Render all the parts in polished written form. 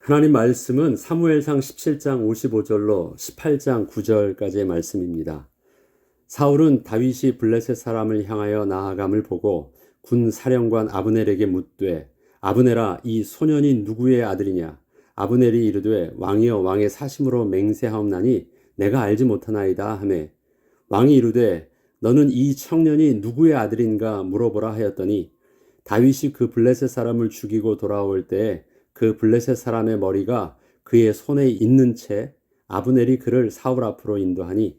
하나님 말씀은 사무엘상 17장 55절로 18장 9절까지의 말씀입니다. 사울은 다윗이 블레셋 사람을 향하여 나아감을 보고 군 사령관 아브넬에게 묻되 아브넬아 이 소년이 누구의 아들이냐? 아브넬이 이르되 왕이여 왕의 사심으로 맹세하옵나니 내가 알지 못하나이다 하매 왕이 이르되 너는 이 청년이 누구의 아들인가 물어보라 하였더니 다윗이 그 블레셋 사람을 죽이고 돌아올 때에 그 블레셋 사람의 머리가 그의 손에 있는 채 아브넬이 그를 사울 앞으로 인도하니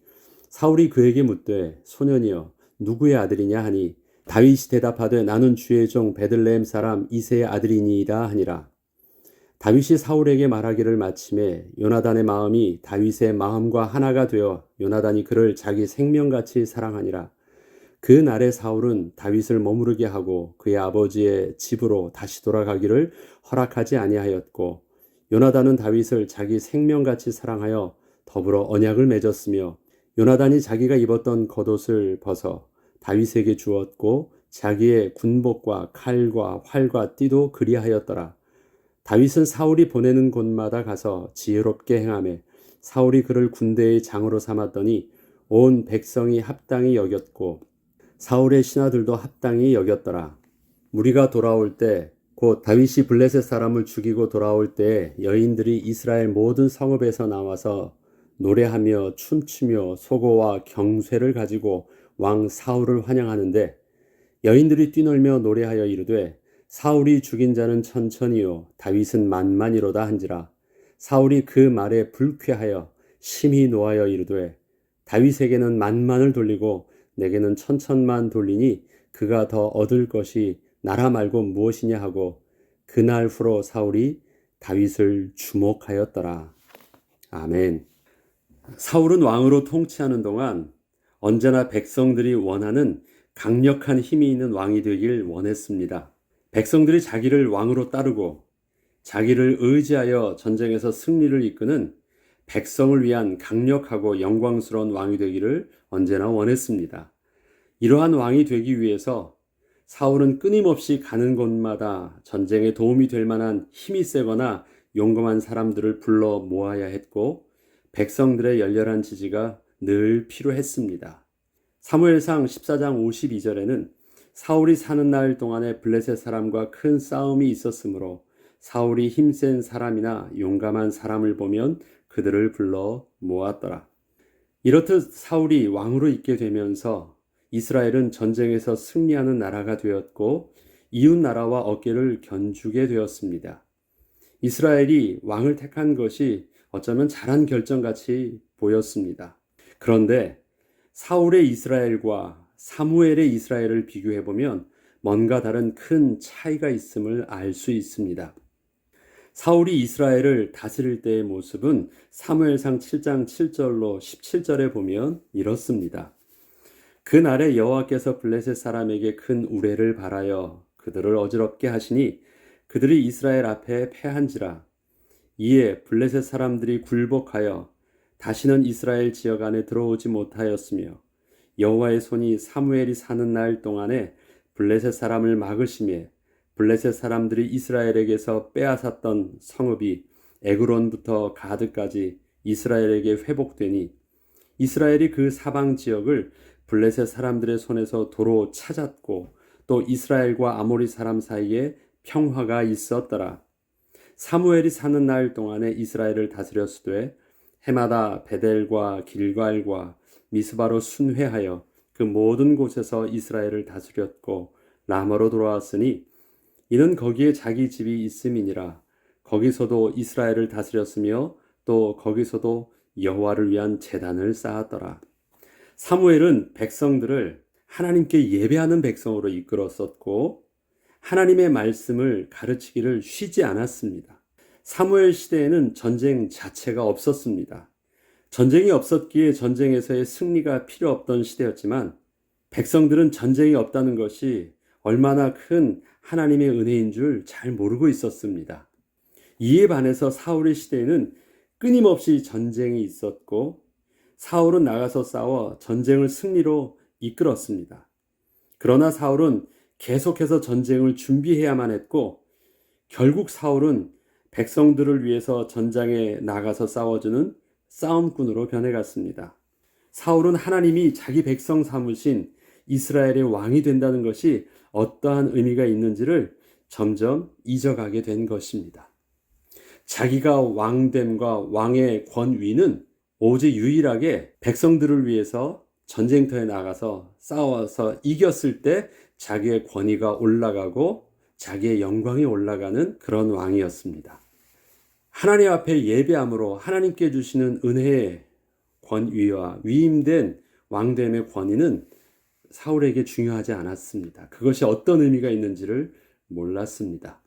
사울이 그에게 묻되 소년이여 누구의 아들이냐 하니 다윗이 대답하되 나는 주의 종 베들레헴 사람 이새의 아들이니이다 하니라. 다윗이 사울에게 말하기를 마침에 요나단의 마음이 다윗의 마음과 하나가 되어 요나단이 그를 자기 생명같이 사랑하니라. 그 날에 사울은 다윗을 머무르게 하고 그의 아버지의 집으로 다시 돌아가기를 허락하지 아니하였고 요나단은 다윗을 자기 생명같이 사랑하여 더불어 언약을 맺었으며 요나단이 자기가 입었던 겉옷을 벗어 다윗에게 주었고 자기의 군복과 칼과 활과 띠도 그리하였더라. 다윗은 사울이 보내는 곳마다 가서 지혜롭게 행하며 사울이 그를 군대의 장으로 삼았더니 온 백성이 합당히 여겼고 사울의 신하들도 합당히 여겼더라. 무리가 돌아올 때 곧 다윗이 블레셋 사람을 죽이고 돌아올 때 여인들이 이스라엘 모든 성읍에서 나와서 노래하며 춤추며 소고와 경쇠를 가지고 왕 사울을 환영하는데 여인들이 뛰놀며 노래하여 이르되 사울이 죽인 자는 천천히요 다윗은 만만이로다 한지라. 사울이 그 말에 불쾌하여 심히 노하여 이르되 다윗에게는 만만을 돌리고 내게는 천천만 돌리니 그가 더 얻을 것이 나라 말고 무엇이냐 하고 그날 후로 사울이 다윗을 주목하였더라. 아멘. 사울은 왕으로 통치하는 동안 언제나 백성들이 원하는 강력한 힘이 있는 왕이 되길 원했습니다. 백성들이 자기를 왕으로 따르고 자기를 의지하여 전쟁에서 승리를 이끄는 백성을 위한 강력하고 영광스러운 왕이 되기를 언제나 원했습니다. 이러한 왕이 되기 위해서 사울은 끊임없이 가는 곳마다 전쟁에 도움이 될 만한 힘이 세거나 용감한 사람들을 불러 모아야 했고 백성들의 열렬한 지지가 늘 필요했습니다. 사무엘상 14장 52절에는 사울이 사는 날 동안에 블레셋 사람과 큰 싸움이 있었으므로 사울이 힘센 사람이나 용감한 사람을 보면 그들을 불러 모았더라. 이렇듯 사울이 왕으로 있게 되면서 이스라엘은 전쟁에서 승리하는 나라가 되었고 이웃 나라와 어깨를 견주게 되었습니다. 이스라엘이 왕을 택한 것이 어쩌면 잘한 결정같이 보였습니다. 그런데 사울의 이스라엘과 사무엘의 이스라엘을 비교해보면 뭔가 다른 큰 차이가 있음을 알 수 있습니다. 사울이 이스라엘을 다스릴 때의 모습은 사무엘상 7장 7절로 17절에 보면 이렇습니다. 그날에 여호와께서 블레셋 사람에게 큰 우레를 발하여 그들을 어지럽게 하시니 그들이 이스라엘 앞에 패한지라. 이에 블레셋 사람들이 굴복하여 다시는 이스라엘 지역 안에 들어오지 못하였으며 여호와의 손이 사무엘이 사는 날 동안에 블레셋 사람을 막으시며 블레셋 사람들이 이스라엘에게서 빼앗았던 성읍이 에그론부터 가드까지 이스라엘에게 회복되니 이스라엘이 그 사방 지역을 블레셋 사람들의 손에서 도로 찾았고 또 이스라엘과 아모리 사람 사이에 평화가 있었더라. 사무엘이 사는 날 동안에 이스라엘을 다스렸으되 해마다 베델과 길갈과 미스바로 순회하여 그 모든 곳에서 이스라엘을 다스렸고 라마로 돌아왔으니 이는 거기에 자기 집이 있음이니라. 거기서도 이스라엘을 다스렸으며 또 거기서도 여호와를 위한 제단을 쌓았더라. 사무엘은 백성들을 하나님께 예배하는 백성으로 이끌었었고 하나님의 말씀을 가르치기를 쉬지 않았습니다. 사무엘 시대에는 전쟁 자체가 없었습니다. 전쟁이 없었기에 전쟁에서의 승리가 필요 없던 시대였지만 백성들은 전쟁이 없다는 것이 얼마나 큰 하나님의 은혜인 줄 잘 모르고 있었습니다. 이에 반해서 사울의 시대에는 끊임없이 전쟁이 있었고 사울은 나가서 싸워 전쟁을 승리로 이끌었습니다. 그러나 사울은 계속해서 전쟁을 준비해야만 했고 결국 사울은 백성들을 위해서 전장에 나가서 싸워주는 싸움꾼으로 변해갔습니다. 사울은 하나님이 자기 백성 삼으신 이스라엘의 왕이 된다는 것이 어떠한 의미가 있는지를 점점 잊어가게 된 것입니다. 자기가 왕됨과 왕의 권위는 오직 유일하게 백성들을 위해서 전쟁터에 나가서 싸워서 이겼을 때 자기의 권위가 올라가고 자기의 영광이 올라가는 그런 왕이었습니다. 하나님 앞에 예배함으로 하나님께 주시는 은혜의 권위와 위임된 왕됨의 권위는 사울에게 중요하지 않았습니다. 그것이 어떤 의미가 있는지를 몰랐습니다.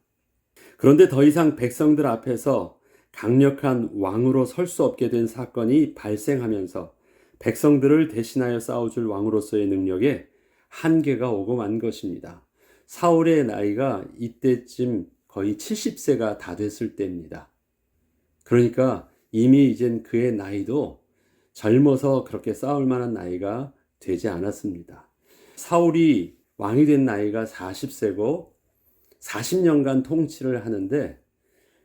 그런데 더 이상 백성들 앞에서 강력한 왕으로 설 수 없게 된 사건이 발생하면서 백성들을 대신하여 싸워줄 왕으로서의 능력에 한계가 오고 만 것입니다. 사울의 나이가 이때쯤 거의 70세가 다 됐을 때입니다. 그러니까 이미 이젠 그의 나이도 젊어서 그렇게 싸울 만한 나이가 되지 않았습니다. 사울이 왕이 된 나이가 40세고 40년간 통치를 하는데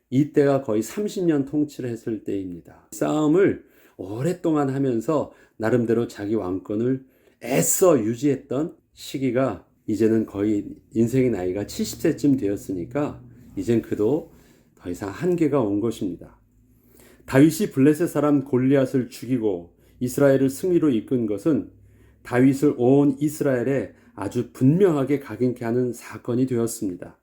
이때가 거의 30년 통치를 했을 때입니다. 싸움을 오랫동안 하면서 나름대로 자기 왕권을 애써 유지했던 시기가 이제는 거의 인생의 나이가 70세쯤 되었으니까 이젠 그도 더 이상 한계가 온 것입니다. 다윗이 블레셋 사람 골리앗을 죽이고 이스라엘을 승리로 이끈 것은 다윗을 온 이스라엘에 아주 분명하게 각인케 하는 사건이 되었습니다.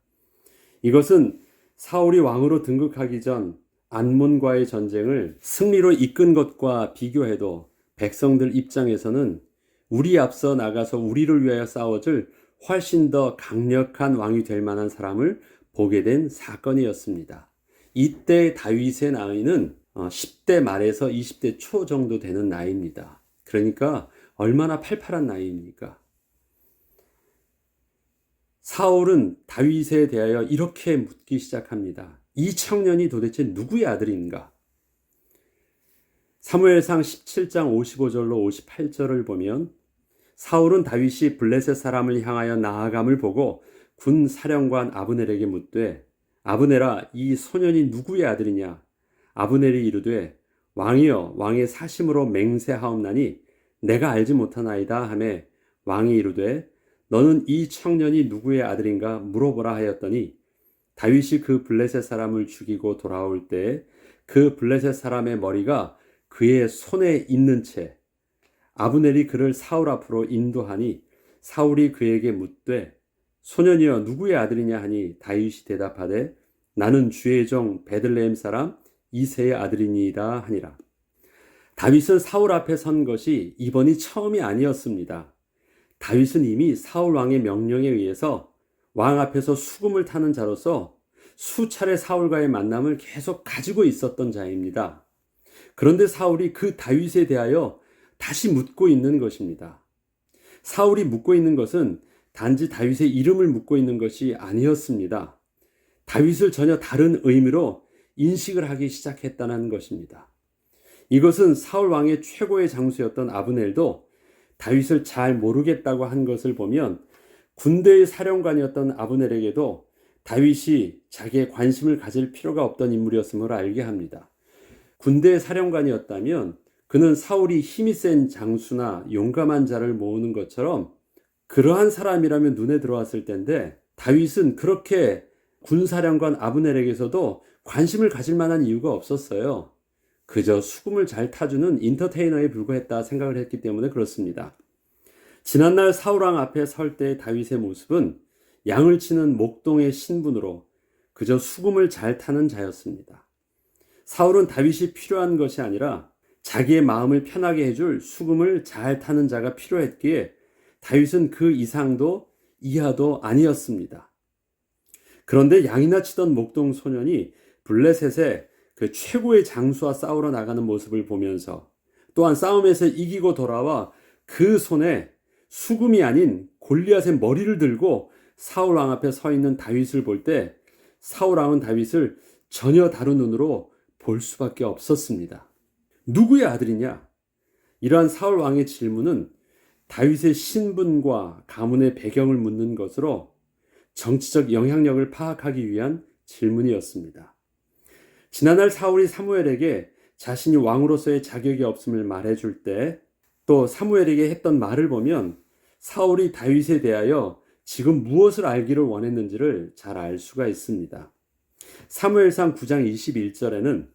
이것은 사울이 왕으로 등극하기 전 안몬과의 전쟁을 승리로 이끈 것과 비교해도 백성들 입장에서는 우리 앞서 나가서 우리를 위하여 싸워줄 훨씬 더 강력한 왕이 될 만한 사람을 보게 된 사건이었습니다. 이때 다윗의 나이는 10대 말에서 20대 초 정도 되는 나이입니다. 그러니까 얼마나 팔팔한 나이입니까? 사울은 다윗에 대하여 이렇게 묻기 시작합니다. 이 청년이 도대체 누구의 아들인가? 사무엘상 17장 55절로 58절을 보면 사울은 다윗이 블레셋 사람을 향하여 나아감을 보고 군 사령관 아브넬에게 묻되 아브넬아 이 소년이 누구의 아들이냐? 아브넬이 이르되 왕이여 왕의 사심으로 맹세하옵나니 내가 알지 못하나이다 하매 왕이 이르되 너는 이 청년이 누구의 아들인가 물어보라 하였더니 다윗이 그 블레셋 사람을 죽이고 돌아올 때 그 블레셋 사람의 머리가 그의 손에 있는 채 아브넬이 그를 사울 앞으로 인도하니 사울이 그에게 묻되 소년이여 누구의 아들이냐 하니 다윗이 대답하되 나는 주의 종 베들레헴 사람 이새의 아들이니이다 하니라. 다윗은 사울 앞에 선 것이 이번이 처음이 아니었습니다. 다윗은 이미 사울 왕의 명령에 의해서 왕 앞에서 수금을 타는 자로서 수차례 사울과의 만남을 계속 가지고 있었던 자입니다. 그런데 사울이 그 다윗에 대하여 다시 묻고 있는 것입니다. 사울이 묻고 있는 것은 단지 다윗의 이름을 묻고 있는 것이 아니었습니다. 다윗을 전혀 다른 의미로 인식을 하기 시작했다는 것입니다. 이것은 사울 왕의 최고의 장수였던 아브넬도 다윗을 잘 모르겠다고 한 것을 보면 군대의 사령관이었던 아브넬에게도 다윗이 자기의 관심을 가질 필요가 없던 인물이었음을 알게 합니다. 군대의 사령관이었다면 그는 사울이 힘이 센 장수나 용감한 자를 모으는 것처럼 그러한 사람이라면 눈에 들어왔을 텐데 다윗은 그렇게 군사령관 아브넬에게서도 관심을 가질 만한 이유가 없었어요. 그저 수금을 잘 타주는 인터테이너에 불과했다 생각을 했기 때문에 그렇습니다. 지난날 사울왕 앞에 설 때의 다윗의 모습은 양을 치는 목동의 신분으로 그저 수금을 잘 타는 자였습니다. 사울은 다윗이 필요한 것이 아니라 자기의 마음을 편하게 해줄 수금을 잘 타는 자가 필요했기에 다윗은 그 이상도 이하도 아니었습니다. 그런데 양이나 치던 목동 소년이 블레셋의 그 최고의 장수와 싸우러 나가는 모습을 보면서 또한 싸움에서 이기고 돌아와 그 손에 수금이 아닌 골리앗의 머리를 들고 사울 왕 앞에 서 있는 다윗을 볼 때 사울 왕은 다윗을 전혀 다른 눈으로 볼 수밖에 없었습니다. 누구의 아들이냐? 이러한 사울 왕의 질문은 다윗의 신분과 가문의 배경을 묻는 것으로 정치적 영향력을 파악하기 위한 질문이었습니다. 지난날 사울이 사무엘에게 자신이 왕으로서의 자격이 없음을 말해줄 때, 또 사무엘에게 했던 말을 보면 사울이 다윗에 대하여 지금 무엇을 알기를 원했는지를 잘 알 수가 있습니다. 사무엘상 9장 21절에는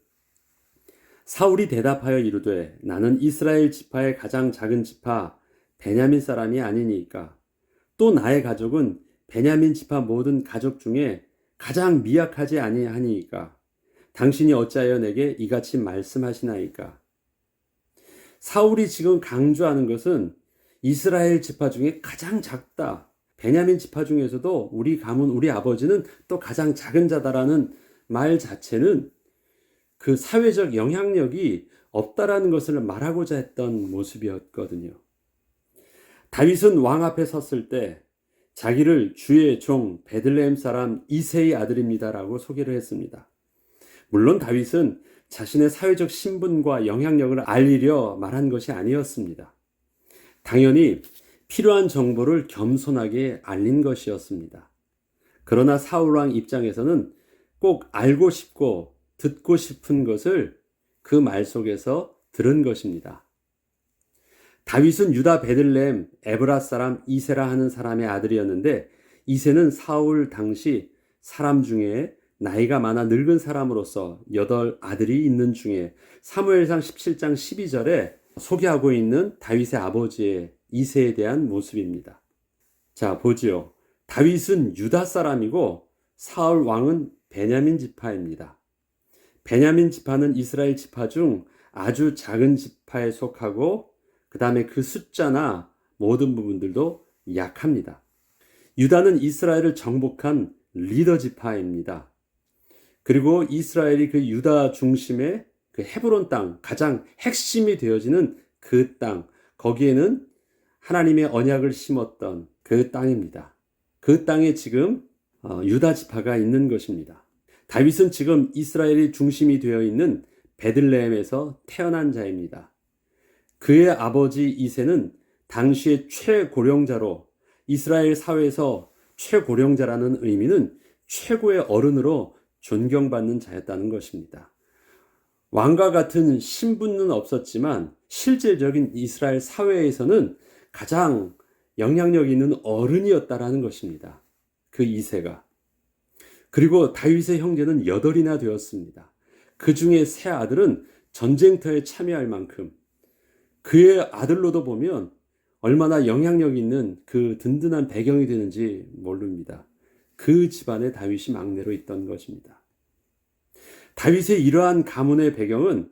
사울이 대답하여 이르되 나는 이스라엘 지파의 가장 작은 지파 베냐민 사람이 아니니까 또 나의 가족은 베냐민 지파 모든 가족 중에 가장 미약하지 아니하니까 당신이 어찌하여 내게 이같이 말씀하시나이까. 사울이 지금 강조하는 것은 이스라엘 지파 중에 가장 작다. 베냐민 지파 중에서도 우리 가문, 우리 아버지는 또 가장 작은 자다라는 말 자체는 그 사회적 영향력이 없다라는 것을 말하고자 했던 모습이었거든요. 다윗은 왕 앞에 섰을 때 자기를 주의 종 베들레헴 사람 이새의 아들입니다라고 소개를 했습니다. 물론 다윗은 자신의 사회적 신분과 영향력을 알리려 말한 것이 아니었습니다. 당연히 필요한 정보를 겸손하게 알린 것이었습니다. 그러나 사울왕 입장에서는 꼭 알고 싶고 듣고 싶은 것을 그 말 속에서 들은 것입니다. 다윗은 유다 베들레헴 에브라 사람 이새라 하는 사람의 아들이었는데 이새는 사울 당시 사람 중에 나이가 많아 늙은 사람으로서 8 아들이 있는 중에 사무엘상 17장 12절에 소개하고 있는 다윗의 아버지의 이새에 대한 모습입니다. 자, 보지요. 다윗은 유다 사람이고 사울 왕은 베냐민 지파입니다. 베냐민 지파는 이스라엘 지파 중 아주 작은 지파에 속하고 그 다음에 그 숫자나 모든 부분들도 약합니다. 유다는 이스라엘을 정복한 리더 지파입니다. 그리고 이스라엘이 그 유다 중심의 그 헤브론 땅, 가장 핵심이 되어지는 그 땅, 거기에는 하나님의 언약을 심었던 그 땅입니다. 그 땅에 지금 유다 지파가 있는 것입니다. 다윗은 지금 이스라엘이 중심이 되어 있는 베들레헴에서 태어난 자입니다. 그의 아버지 이새는 당시의 최고령자로, 이스라엘 사회에서 최고령자라는 의미는 최고의 어른으로 존경받는 자였다는 것입니다. 왕과 같은 신분은 없었지만 실질적인 이스라엘 사회에서는 가장 영향력 있는 어른이었다라는 것입니다. 그 이새가. 그리고 다윗의 형제는 8이나 되었습니다. 그 중에 3 아들은 전쟁터에 참여할 만큼 그의 아들로도 보면 얼마나 영향력 있는 그 든든한 배경이 되는지 모릅니다. 그 집안에 다윗이 막내로 있던 것입니다. 다윗의 이러한 가문의 배경은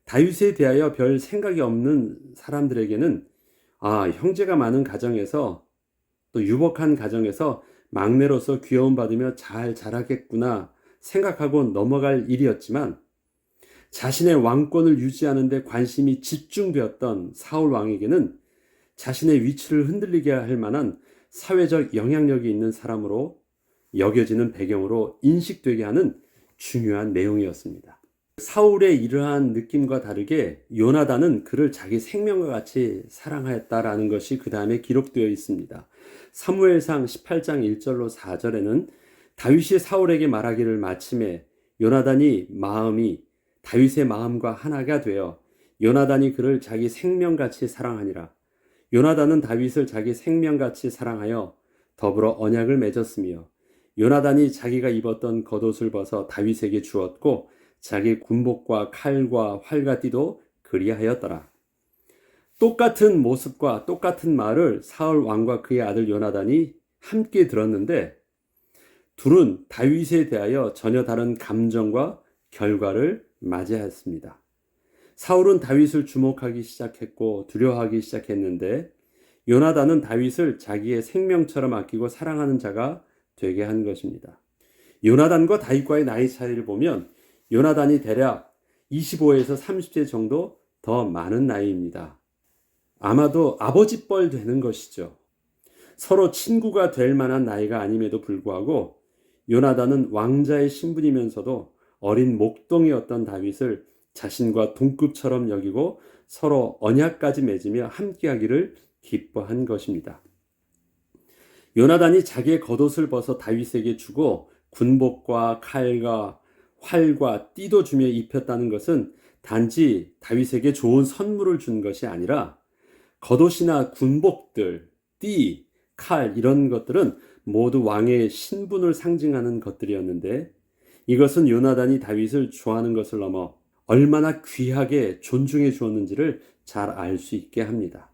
다윗에 대하여 별 생각이 없는 사람들에게는 형제가 많은 가정에서 또 유복한 가정에서 막내로서 귀여움받으며 잘 자라겠구나 생각하고 넘어갈 일이었지만 자신의 왕권을 유지하는 데 관심이 집중되었던 사울 왕에게는 자신의 위치를 흔들리게 할 만한 사회적 영향력이 있는 사람으로 여겨지는 배경으로 인식되게 하는 중요한 내용이었습니다. 사울의 이러한 느낌과 다르게 요나단은 그를 자기 생명과 같이 사랑하였다라는 것이 그 다음에 기록되어 있습니다. 사무엘상 18장 1절로 4절에는 다윗이 사울에게 말하기를 마침에 요나단이 마음이 다윗의 마음과 하나가 되어 요나단이 그를 자기 생명같이 사랑하니라. 요나단은 다윗을 자기 생명같이 사랑하여 더불어 언약을 맺었으며 요나단이 자기가 입었던 겉옷을 벗어 다윗에게 주었고 자기 군복과 칼과 활과 띠도 그리하였더라. 똑같은 모습과 똑같은 말을 사울 왕과 그의 아들 요나단이 함께 들었는데 둘은 다윗에 대하여 전혀 다른 감정과 결과를 맞이하였습니다. 사울은 다윗을 주목하기 시작했고 두려워하기 시작했는데 요나단은 다윗을 자기의 생명처럼 아끼고 사랑하는 자가 되게 한 것입니다. 요나단과 다윗과의 나이 차이를 보면 요나단이 대략 25에서 30세 정도 더 많은 나이입니다. 아마도 아버지뻘 되는 것이죠. 서로 친구가 될 만한 나이가 아님에도 불구하고 요나단은 왕자의 신분이면서도 어린 목동이었던 다윗을 자신과 동급처럼 여기고 서로 언약까지 맺으며 함께하기를 기뻐한 것입니다. 요나단이 자기의 겉옷을 벗어 다윗에게 주고 군복과 칼과 활과 띠도 주며 입혔다는 것은 단지 다윗에게 좋은 선물을 준 것이 아니라 겉옷이나 군복들, 띠, 칼 이런 것들은 모두 왕의 신분을 상징하는 것들이었는데 이것은 요나단이 다윗을 좋아하는 것을 넘어 얼마나 귀하게 존중해 주었는지를 잘 알 수 있게 합니다.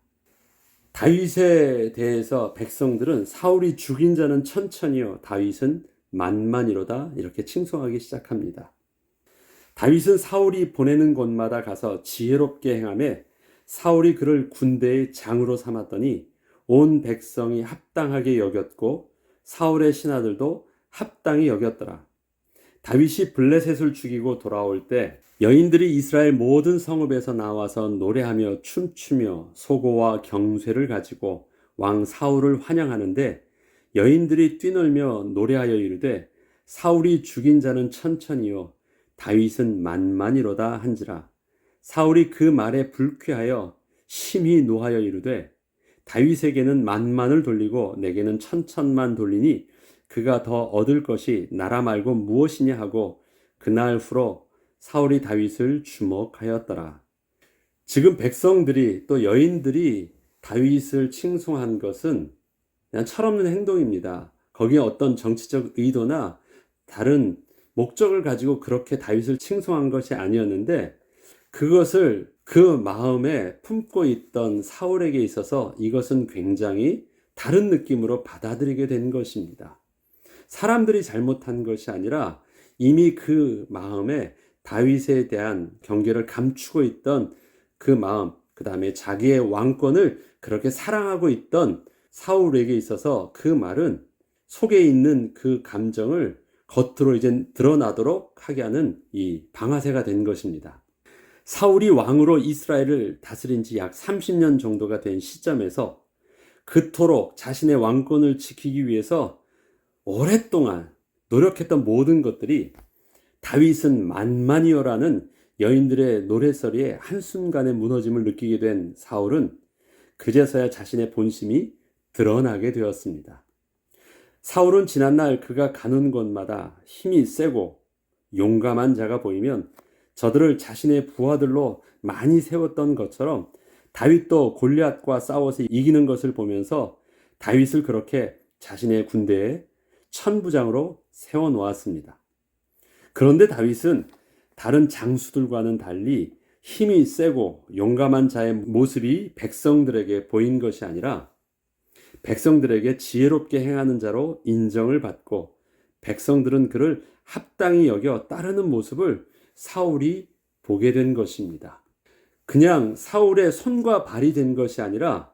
다윗에 대해서 백성들은 사울이 죽인 자는 천천히요 다윗은 만만이로다 이렇게 칭송하기 시작합니다. 다윗은 사울이 보내는 곳마다 가서 지혜롭게 행하며 사울이 그를 군대의 장으로 삼았더니 온 백성이 합당하게 여겼고 사울의 신하들도 합당히 여겼더라. 다윗이 블레셋을 죽이고 돌아올 때 여인들이 이스라엘 모든 성읍에서 나와서 노래하며 춤추며 소고와 경쇠를 가지고 왕 사울을 환영하는데 여인들이 뛰놀며 노래하여 이르되 사울이 죽인 자는 천천히요 다윗은 만만이로다 한지라. 사울이 그 말에 불쾌하여 심히 노하여 이르되 다윗에게는 만만을 돌리고 내게는 천천만 돌리니 그가 더 얻을 것이 나라 말고 무엇이냐 하고 그날 후로 사울이 다윗을 주목하였더라. 지금 백성들이 또 여인들이 다윗을 칭송한 것은 그냥 철없는 행동입니다. 거기에 어떤 정치적 의도나 다른 목적을 가지고 그렇게 다윗을 칭송한 것이 아니었는데 그것을 그 마음에 품고 있던 사울에게 있어서 이것은 굉장히 다른 느낌으로 받아들이게 된 것입니다. 사람들이 잘못한 것이 아니라 이미 그 마음에 다윗에 대한 경계를 감추고 있던 그 마음, 그 다음에 자기의 왕권을 그렇게 사랑하고 있던 사울에게 있어서 그 말은 속에 있는 그 감정을 겉으로 이제 드러나도록 하게 하는 이 방아쇠가 된 것입니다. 사울이 왕으로 이스라엘을 다스린 지 약 30년 정도가 된 시점에서 그토록 자신의 왕권을 지키기 위해서 오랫동안 노력했던 모든 것들이 다윗은 만만이여라는 여인들의 노래소리에 한순간에 무너짐을 느끼게 된 사울은 그제서야 자신의 본심이 드러나게 되었습니다. 사울은 지난날 그가 가는 곳마다 힘이 세고 용감한 자가 보이면 저들을 자신의 부하들로 많이 세웠던 것처럼 다윗도 골리앗과 싸워서 이기는 것을 보면서 다윗을 그렇게 자신의 군대에 천부장으로 세워놓았습니다. 그런데 다윗은 다른 장수들과는 달리 힘이 세고 용감한 자의 모습이 백성들에게 보인 것이 아니라 백성들에게 지혜롭게 행하는 자로 인정을 받고 백성들은 그를 합당히 여겨 따르는 모습을 사울이 보게 된 것입니다. 그냥 사울의 손과 발이 된 것이 아니라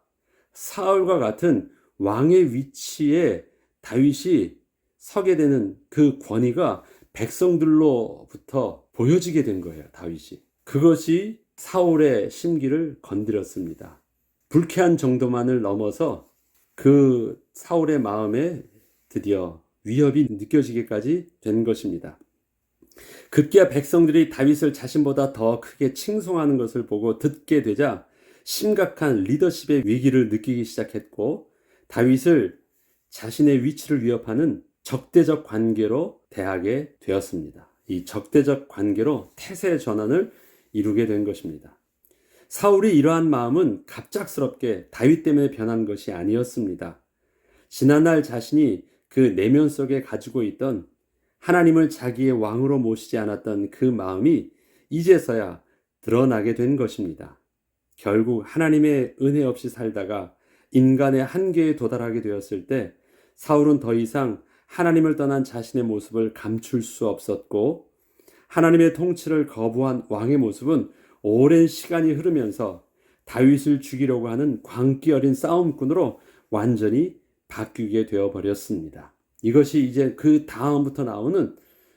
사울과 같은 왕의 위치에 다윗이 서게 되는 그 권위가 백성들로부터 보여지게 된 거예요. 다윗이. 그것이 사울의 심기를 건드렸습니다. 불쾌한 정도만을 넘어서 그 사울의 마음에 드디어 위협이 느껴지기까지 된 것입니다. 급기야 백성들이 다윗을 자신보다 더 크게 칭송하는 것을 보고 듣게 되자 심각한 리더십의 위기를 느끼기 시작했고 다윗을 자신의 위치를 위협하는 적대적 관계로 대하게 되었습니다. 이 적대적 관계로 태세 전환을 이루게 된 것입니다. 사울이 이러한 마음은 갑작스럽게 다윗 때문에 변한 것이 아니었습니다. 지난날 자신이 그 내면 속에 가지고 있던 하나님을 자기의 왕으로 모시지 않았던 그 마음이 이제서야 드러나게 된 것입니다. 결국 하나님의 은혜 없이 살다가 인간의 한계에 도달하게 되었을 때 사울은 더 이상 하나님을 떠난 자신의 모습을 감출 수 없었고 하나님의 통치를 거부한 왕의 모습은 오랜 시간이 흐르면서 다윗을 죽이려고 하는 광기 어린 싸움꾼으로 완전히 바뀌게 되어버렸습니다. 이것이 이제 그 다음부터 나오는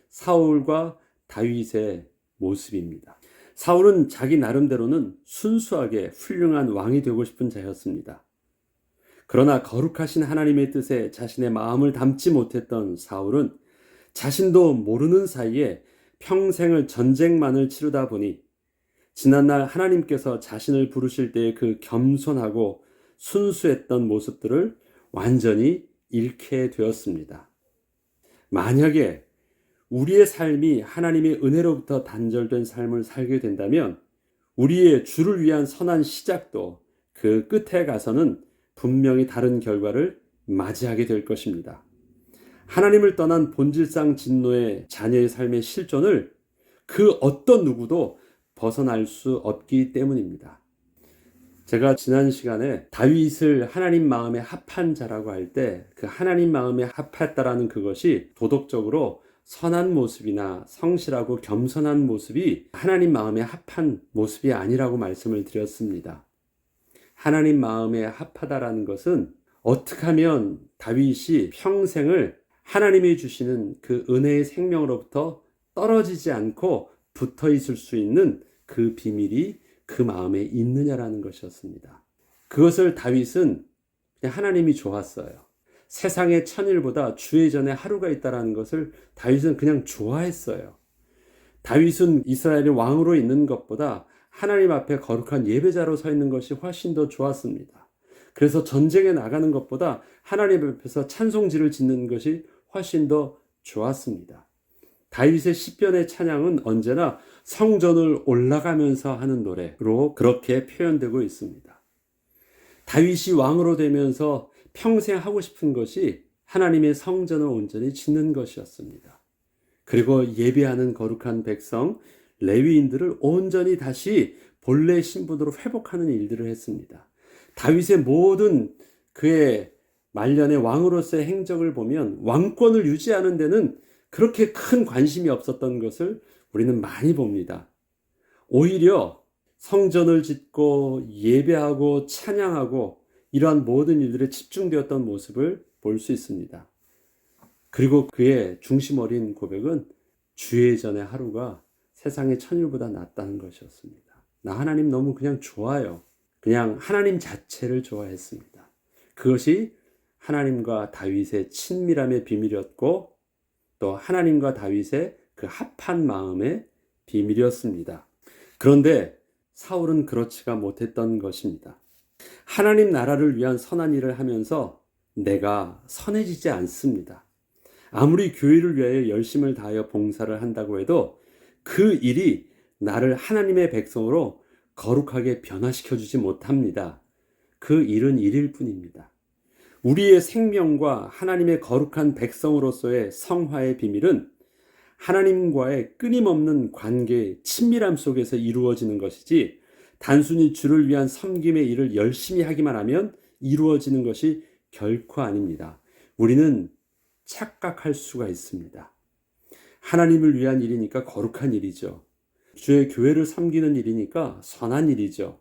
사울과 다윗의 모습입니다. 사울은 자기 나름대로는 순수하게 훌륭한 왕이 되고 싶은 자였습니다. 그러나 거룩하신 하나님의 뜻에 자신의 마음을 담지 못했던 사울은 자신도 모르는 사이에 평생을 전쟁만을 치르다 보니 지난날 하나님께서 자신을 부르실 때의 그 겸손하고 순수했던 모습들을 완전히 잃게 되었습니다. 만약에 우리의 삶이 하나님의 은혜로부터 단절된 삶을 살게 된다면 우리의 주를 위한 선한 시작도 그 끝에 가서는 분명히 다른 결과를 맞이하게 될 것입니다. 하나님을 떠난 본질상 진노의 자녀의 삶의 실존을 그 어떤 누구도 벗어날 수 없기 때문입니다. 제가 지난 시간에 다윗을 하나님 마음에 합한 자라고 할 때 그 하나님 마음에 합했다라는 그것이 도덕적으로 선한 모습이나 성실하고 겸손한 모습이 하나님 마음에 합한 모습이 아니라고 말씀을 드렸습니다. 하나님 마음에 합하다라는 것은 어떻게 하면 다윗이 평생을 하나님이 주시는 그 은혜의 생명으로부터 떨어지지 않고 붙어 있을 수 있는 그 비밀이 그 마음에 있느냐라는 것이었습니다. 그것을 다윗은 그냥 하나님이 좋았어요. 세상의 천일보다 주의 전에 하루가 있다라는 것을 다윗은 그냥 좋아했어요. 다윗은 이스라엘의 왕으로 있는 것보다 하나님 앞에 거룩한 예배자로 서 있는 것이 훨씬 더 좋았습니다. 그래서 전쟁에 나가는 것보다 하나님 앞에서 찬송지를 짓는 것이 훨씬 더 좋았습니다. 다윗의 시편의 찬양은 언제나 성전을 올라가면서 하는 노래로 그렇게 표현되고 있습니다. 다윗이 왕으로 되면서 평생 하고 싶은 것이 하나님의 성전을 온전히 짓는 것이었습니다. 그리고 예배하는 거룩한 백성, 레위인들을 온전히 다시 본래 신분으로 회복하는 일들을 했습니다. 다윗의 모든 그의 말년의 왕으로서의 행적을 보면 왕권을 유지하는 데는 그렇게 큰 관심이 없었던 것을 우리는 많이 봅니다. 오히려 성전을 짓고 예배하고 찬양하고 이러한 모든 일들에 집중되었던 모습을 볼 수 있습니다. 그리고 그의 중심 어린 고백은 주의 전의 하루가 세상의 천일보다 낫다는 것이었습니다. 나 하나님 너무 그냥 좋아요. 그냥 하나님 자체를 좋아했습니다. 그것이 하나님과 다윗의 친밀함의 비밀이었고 또 하나님과 다윗의 그 합한 마음의 비밀이었습니다. 그런데 사울은 그렇지가 못했던 것입니다. 하나님 나라를 위한 선한 일을 하면서 내가 선해지지 않습니다. 아무리 교회를 위하여 열심을 다하여 봉사를 한다고 해도 그 일이 나를 하나님의 백성으로 거룩하게 변화시켜주지 못합니다. 그 일은 일일 뿐입니다. 우리의 생명과 하나님의 거룩한 백성으로서의 성화의 비밀은 하나님과의 끊임없는 관계, 친밀함 속에서 이루어지는 것이지 단순히 주를 위한 섬김의 일을 열심히 하기만 하면 이루어지는 것이 결코 아닙니다. 우리는 착각할 수가 있습니다. 하나님을 위한 일이니까 거룩한 일이죠. 주의 교회를 섬기는 일이니까 선한 일이죠.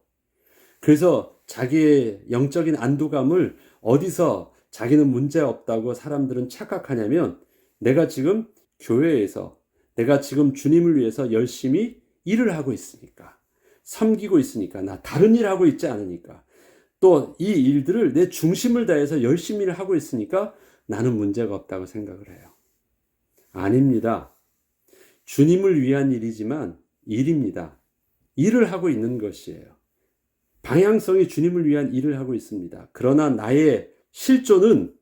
그래서 자기의 영적인 안도감을 어디서 자기는 문제 없다고 사람들은 착각하냐면 내가 지금 교회에서 내가 지금 주님을 위해서 열심히 일을 하고 있으니까 섬기고 있으니까 나 다른 일 하고 있지 않으니까 또 이 일들을 내 중심을 다해서 열심히 하고 있으니까 나는 문제가 없다고 생각을 해요. 아닙니다. 주님을 위한 일이지만 일입니다. 일을 하고 있는 것이에요. 방향성이 주님을 위한 일을 하고 있습니다. 그러나 나의 실존은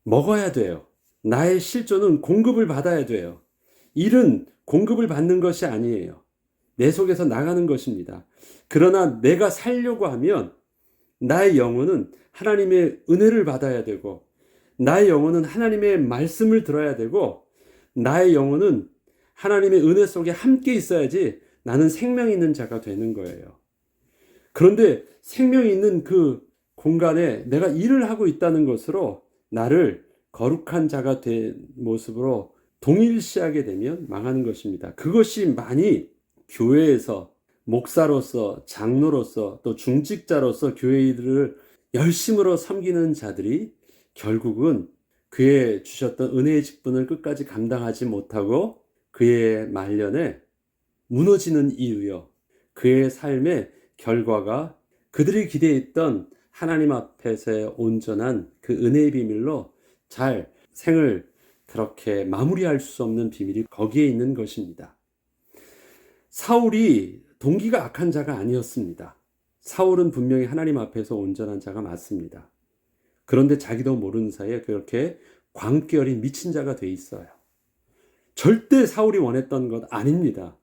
먹어야 돼요. 나의 실존은 공급을 받아야 돼요. 일은 공급을 받는 것이 아니에요. 내 속에서 나가는 것입니다. 그러나 내가 살려고 하면 나의 영혼은 하나님의 은혜를 받아야 되고 나의 영혼은 하나님의 말씀을 들어야 되고 나의 영혼은 하나님의 은혜 속에 함께 있어야지 나는 생명 있는 자가 되는 거예요. 그런데 생명이 있는 그 공간에 내가 일을 하고 있다는 것으로 나를 거룩한 자가 된 모습으로 동일시하게 되면 망하는 것입니다. 그것이 많이 교회에서 목사로서 장로로서 또 중직자로서 교회들을 열심으로 섬기는 자들이 결국은 그의 주셨던 은혜의 직분을 끝까지 감당하지 못하고 그의 말년에 무너지는 이유요. 그의 삶의 결과가 그들이 기대했던 하나님 앞에서의 온전한 그 은혜의 비밀로 잘 생을 그렇게 마무리할 수 없는 비밀이 거기에 있는 것입니다. 사울이 동기가 악한 자가 아니었습니다. 사울은 분명히 하나님 앞에서 온전한 자가 맞습니다. 그런데 자기도 모르는 사이에 그렇게 광기 어린 미친 자가 돼 있어요. 절대 사울이 원했던 것 아닙니다.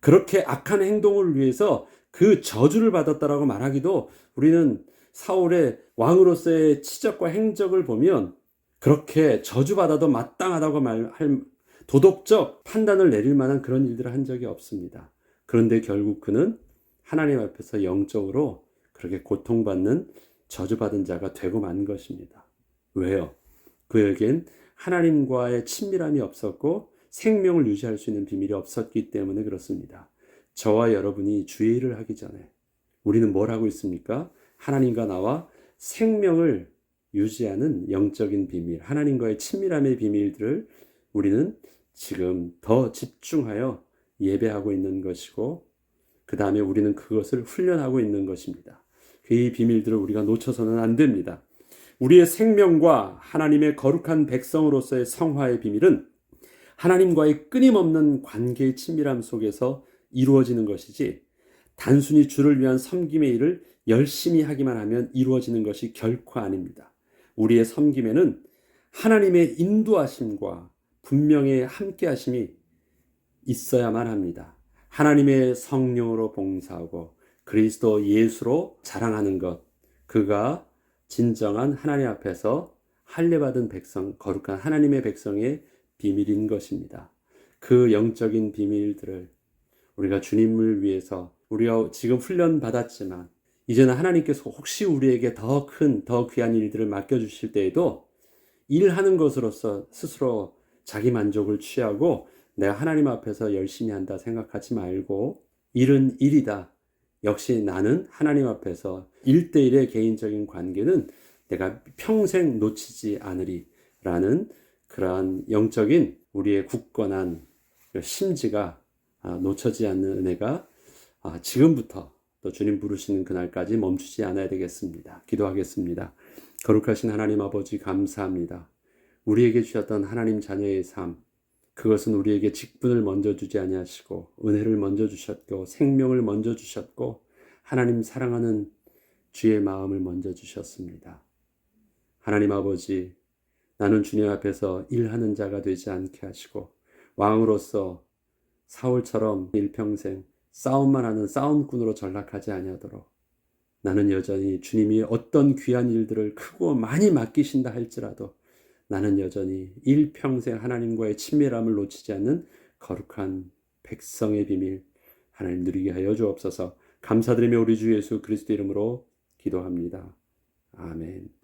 그렇게 악한 행동을 위해서 그 저주를 받았다라고 말하기도, 우리는 사울의 왕으로서의 치적과 행적을 보면 그렇게 저주받아도 마땅하다고 말할 도덕적 판단을 내릴 만한 그런 일들을 한 적이 없습니다. 그런데 결국 그는 하나님 앞에서 영적으로 그렇게 고통받는 저주받은 자가 되고 만 것입니다. 왜요? 그에겐 하나님과의 친밀함이 없었고 생명을 유지할 수 있는 비밀이 없었기 때문에 그렇습니다. 저와 여러분이 주의 일을 하기 전에 우리는 뭘 하고 있습니까? 하나님과 나와 생명을 유지하는 영적인 비밀, 하나님과의 친밀함의 비밀들을 우리는 지금 더 집중하여 예배하고 있는 것이고, 그 다음에 우리는 그것을 훈련하고 있는 것입니다. 이 비밀들을 우리가 놓쳐서는 안 됩니다. 우리의 생명과 하나님의 거룩한 백성으로서의 성화의 비밀은 하나님과의 끊임없는 관계의 친밀함 속에서 이루어지는 것이지, 단순히 주를 위한 섬김의 일을 열심히 하기만 하면 이루어지는 것이 결코 아닙니다. 우리의 섬김에는 하나님의 인도하심과 분명히 함께하심이 있어야만 합니다. 하나님의 성령으로 봉사하고 그리스도 예수로 자랑하는 것, 그가 진정한 하나님 앞에서 할례받은 백성, 거룩한 하나님의 백성의 비밀인 것입니다. 그 영적인 비밀들을 우리가 주님을 위해서, 우리가 지금 훈련 받았지만 이제는 하나님께서 혹시 우리에게 더 큰, 더 귀한 일들을 맡겨주실 때에도 일하는 것으로서 스스로 자기 만족을 취하고 내가 하나님 앞에서 열심히 한다 생각하지 말고, 일은 일이다. 역시 나는 하나님 앞에서 1대1의 개인적인 관계는 내가 평생 놓치지 않으리 라는 그러한 영적인 우리의 굳건한 심지가 놓쳐지지 않는 은혜가 지금부터 또 주님 부르시는 그날까지 멈추지 않아야 되겠습니다. 기도하겠습니다. 거룩하신 하나님 아버지, 감사합니다. 우리에게 주셨던 하나님 자녀의 삶, 그것은 우리에게 직분을 먼저 주지 아니하시고 은혜를 먼저 주셨고 생명을 먼저 주셨고 하나님 사랑하는 주의 마음을 먼저 주셨습니다. 하나님 아버지, 나는 주님 앞에서 일하는 자가 되지 않게 하시고 왕으로서 사울처럼 일평생 싸움만 하는 싸움꾼으로 전락하지 아니하도록, 나는 여전히 주님이 어떤 귀한 일들을 크고 많이 맡기신다 할지라도 나는 여전히 일평생 하나님과의 친밀함을 놓치지 않는 거룩한 백성의 비밀 하나님 누리게 하여 주옵소서. 감사드리며 우리 주 예수 그리스도 이름으로 기도합니다. 아멘.